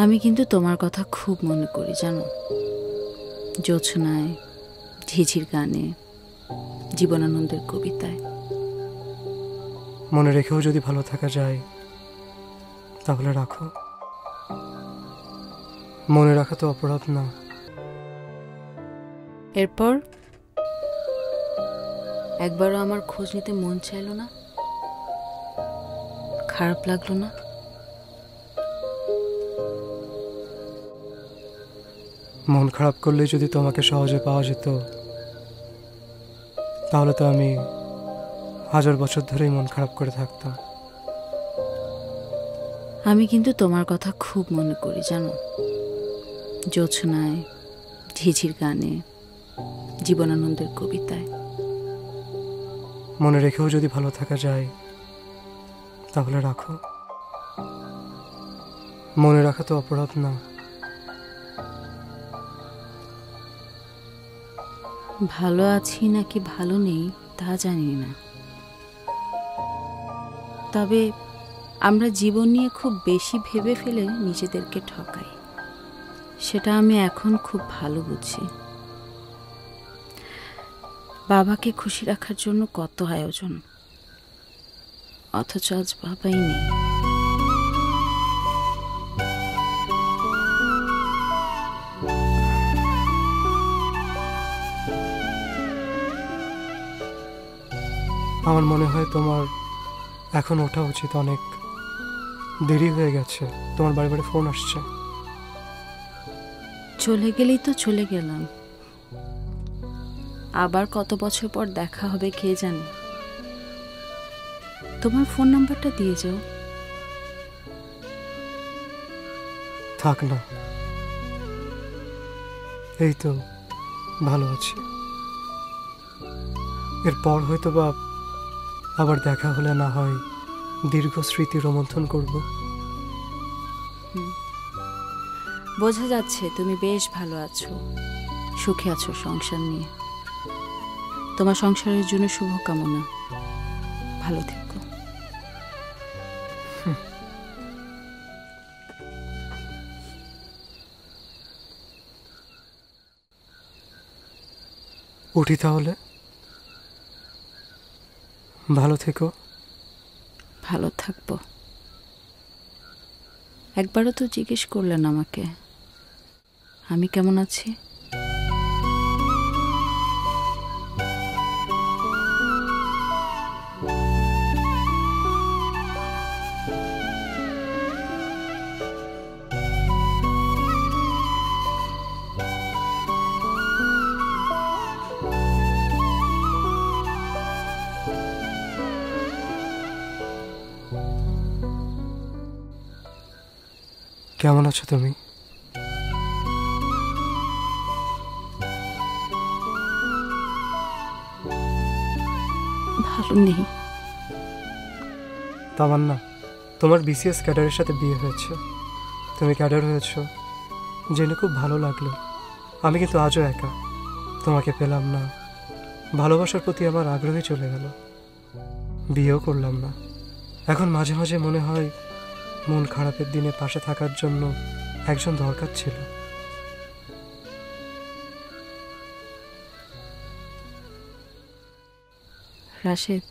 আমি কিন্তু তোমার কথা খুব মনে করি জানো, জোছনায়, ঝিঝির গানে, জীবনানন্দের কবিতায়। মনে রেখেও যদি ভালো থাকা যায় তাহলে রাখো। মনে রাখা তো অপরাধ না। এরপর একবারও আমার খোঁজ নিতে মন চাইল না, খারাপ লাগলো না? মন খারাপ করলে যদি তোমাকে সহজে পাওয়া যেত তাহলে তো আমি 1000 বছর ধরেই মন খারাপ করে থাকতাম। আমি কিন্তু তোমার কথা খুব মনে করি জানো, জোছনায়, ঝিঝির গানে, জীবনানন্দের কবিতায়। মনে রেখেও যদি ভালো থাকা যায় তাহলে রাখো। মনে রাখা তো অপরাধ না। ভালো আছি নাকি ভালো নেই তা জানি না, তবে আমরা জীবন নিয়ে খুব বেশি ভেবে ফেলে নিজেদেরকে ঠকাই, সেটা আমি এখন খুব ভালো বুঝি। বাবাকে খুশি রাখার জন্য কত আয়োজন, অথচ আজ বাবাই নেই। আমার মনে হয় তোমার এখন ওঠা উচিত, অনেক দেরি হয়ে গেছে। তোমার বাড়ি বাড়ি ফোন আসছে। চলে গেলেই তো চলে গেলাম, আবার কত বছর পর দেখা হবে কে জানে। তোমার ফোন নাম্বারটা দিয়ে যাও। থাক না, এই তো ভালো আছি। এরপর হয়তো বা আবার দেখা হলে না হয় দীর্ঘ স্মৃতি রোমন্থন করব। বোঝা যাচ্ছে তুমি বেশ ভালো আছো, সুখে আছো সংসার নিয়ে। তোমার সংসারের জন্য শুভকামনা, ভালো থেকো। উঠি তাহলে। ভালো থেকো। ভালো থাকবো। একবারও তো জিজ্ঞেস করলেন আমাকে আমি কেমন আছি। কেমন আছো তুমি? ভালো নেই। তামান্না, তোমার বিসিএস ক্যাডারের সাথে বিয়ে হয়েছে, তুমি ক্যাডার হয়েছো জেনে খুব ভালো লাগলো। আমি কিন্তু আজও একা, তোমাকে পেলাম না। ভালোবাসার প্রতি আমার আগ্রহই চলে গেল, বিয়েও করলাম না। এখন মাঝে মাঝে মনে হয় মন খারাপের দিনে পাশে থাকার জন্য একজন দরকার ছিল। রাশেদ,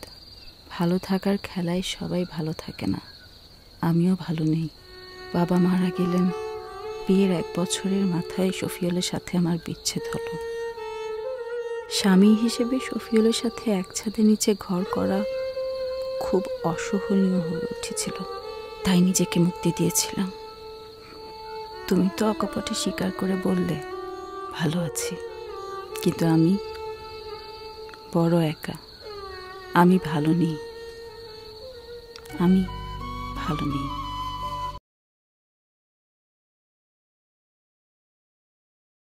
ভালো থাকার খেলায় সবাই ভালো থাকে না, আমিও ভালো নেই। বাবা মারা গেলেন, বিয়ের 1 বছরের মাথায় শফিউলের সাথে আমার বিচ্ছেদ হলো। স্বামী হিসেবে শফিউলের সাথে এক ছাদের নিচে ঘর করা খুব অসহনীয় হয়ে উঠেছিল, তাই নিজেকে মুক্তি দিয়েছিলাম। তুমি তো অকপটে স্বীকার করে বললে ভালো আছি, কিন্তু আমি বড় একা, আমি ভালো নেই, আমি ভালো নেই।